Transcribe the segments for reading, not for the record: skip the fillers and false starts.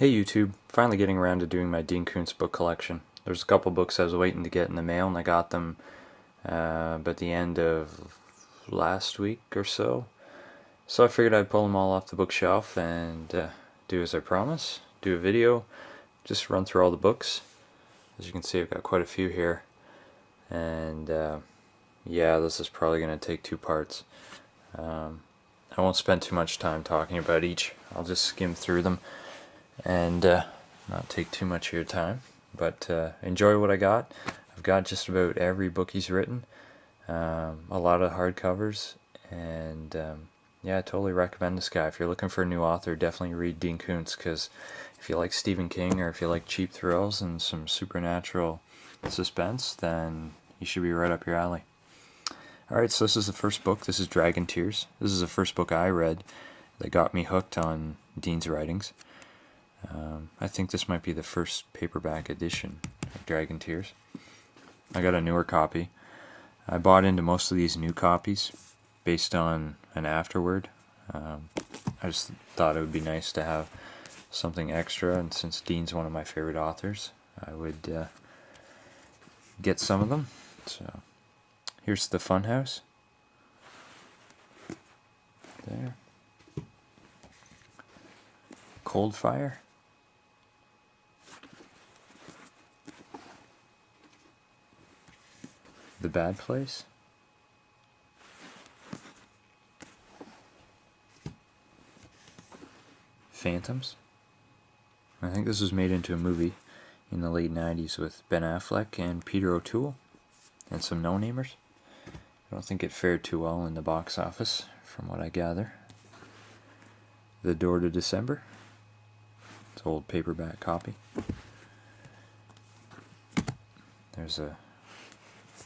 Hey YouTube, finally getting around to doing my Dean Koontz book collection. There's a couple books I was waiting to get in the mail and I got them at the end of last week or so. So I figured I'd pull them all off the bookshelf and do as I promised, do a video, just run through all the books. As you can see, I've got quite a few here. And yeah, this is probably going to take two parts. I won't spend too much time talking about each. I'll just skim through them and not take too much of your time, but enjoy what I got. I've got just about every book he's written, a lot of hardcovers, and yeah, I totally recommend this guy. If you're looking for a new author, definitely read Dean Koontz, because if you like Stephen King or if you like cheap thrills and some supernatural suspense, then he should be right up your alley. Alright, so this is the first book. This is Dragon Tears. This is the first book I read that got me hooked on Dean's writings. I think this might be the first paperback edition of Dragon Tears. I got a newer copy. I bought into most of these new copies based on an afterword. I just thought it would be nice to have something extra, and since Dean's one of my favorite authors, I would get some of them. So here's the Funhouse. There. Cold Fire. The Bad Place. Phantoms. I think this was made into a movie in the late 90s with Ben Affleck and Peter O'Toole and some no-namers. I don't think it fared too well in the box office, from what I gather. The Door to December. It's an old paperback copy. There's a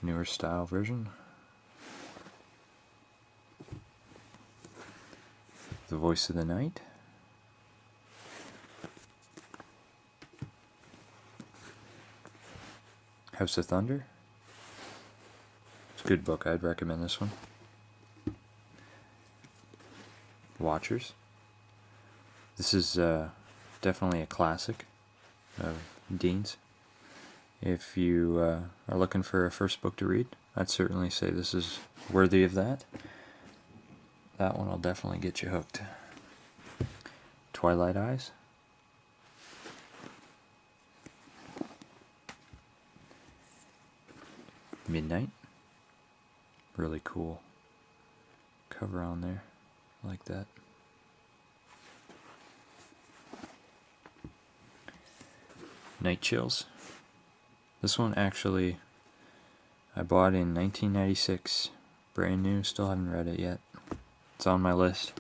newer style version. The Voice of the Night. House of Thunder. It's a good book. I'd recommend this one. Watchers. This is definitely a classic of Dean's. If you are looking for a first book to read, I'd certainly say this is worthy of that. That one will definitely get you hooked. Twilight Eyes. Midnight. Really cool cover on there. I like that. Night Chills. This one actually I bought in 1996, brand new, still haven't read it yet. It's on my list.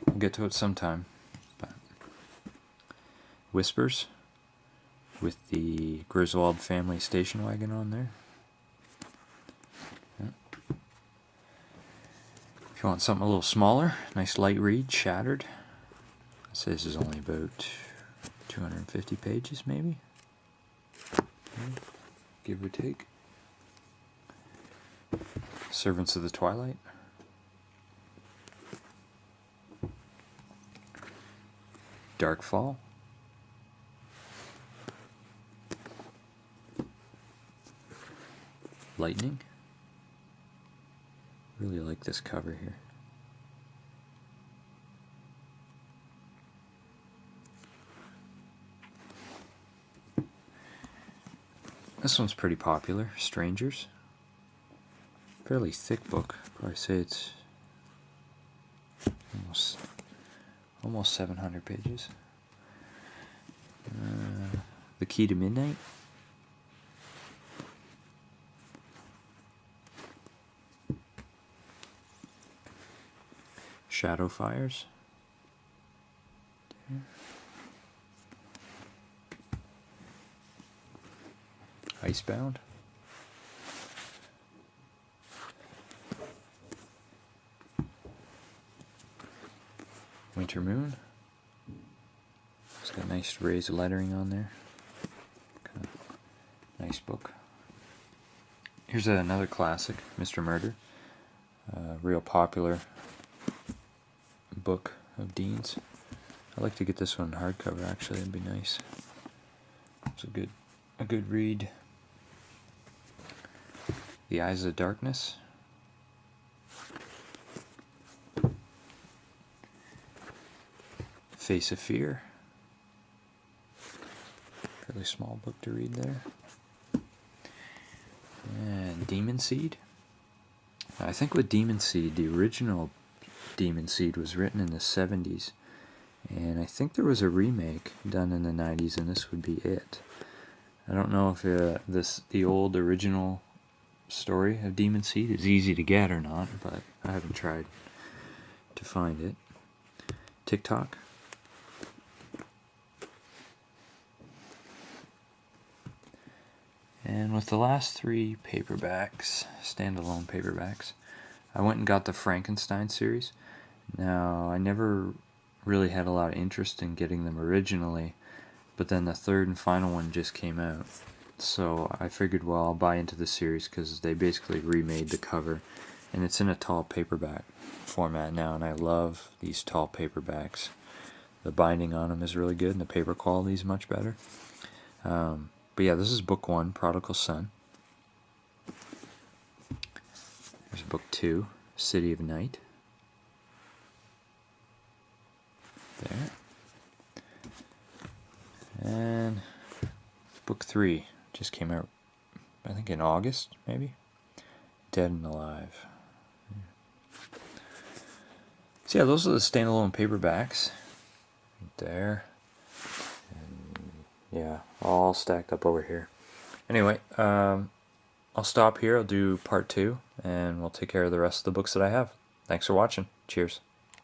I'll get to it sometime. But Whispers, with the Griswold family station wagon on there. Yeah. If you want something a little smaller, nice light read, Shattered. I'd say this is only about 250 pages maybe. Give or take. Servants of the Twilight. Darkfall. Lightning. Really like this cover here. This one's pretty popular, Strangers. Fairly thick book. Probably say it's almost 700 pages. The Key to Midnight. Shadow Fires. Icebound. Winter Moon. It's got nice raised lettering on there. Kind of nice book. Here's another classic, Mr. Murder. Real popular book of Dean's. I'd like to get this one hardcover, actually. It'd be nice. It's a good read. The Eyes of Darkness. Face of Fear. Fairly small book to read there. And Demon Seed. I think with Demon Seed, the original Demon Seed was written in the 70s. And I think there was a remake done in the 90s, and this would be it. I don't know if the old original story of Demon Seed is easy to get or not, but I haven't tried to find it. TikTok. And with the last 3 paperbacks, standalone paperbacks, I went and got the Frankenstein series. Now, I never really had a lot of interest in getting them originally, but then the 3rd and final one just came out. So I figured, well, I'll buy into the series because they basically remade the cover, and it's in a tall paperback format now, and I love these tall paperbacks. The binding on them is really good, and the paper quality is much better. But yeah, this is book 1, Prodigal Son. There's book 2, City of Night. There. And book 3 just came out, I think in August, maybe? Dead and Alive. So yeah, those are the standalone paperbacks. Right there. And yeah, all stacked up over here. Anyway, I'll stop here. I'll do part 2, and we'll take care of the rest of the books that I have. Thanks for watching. Cheers.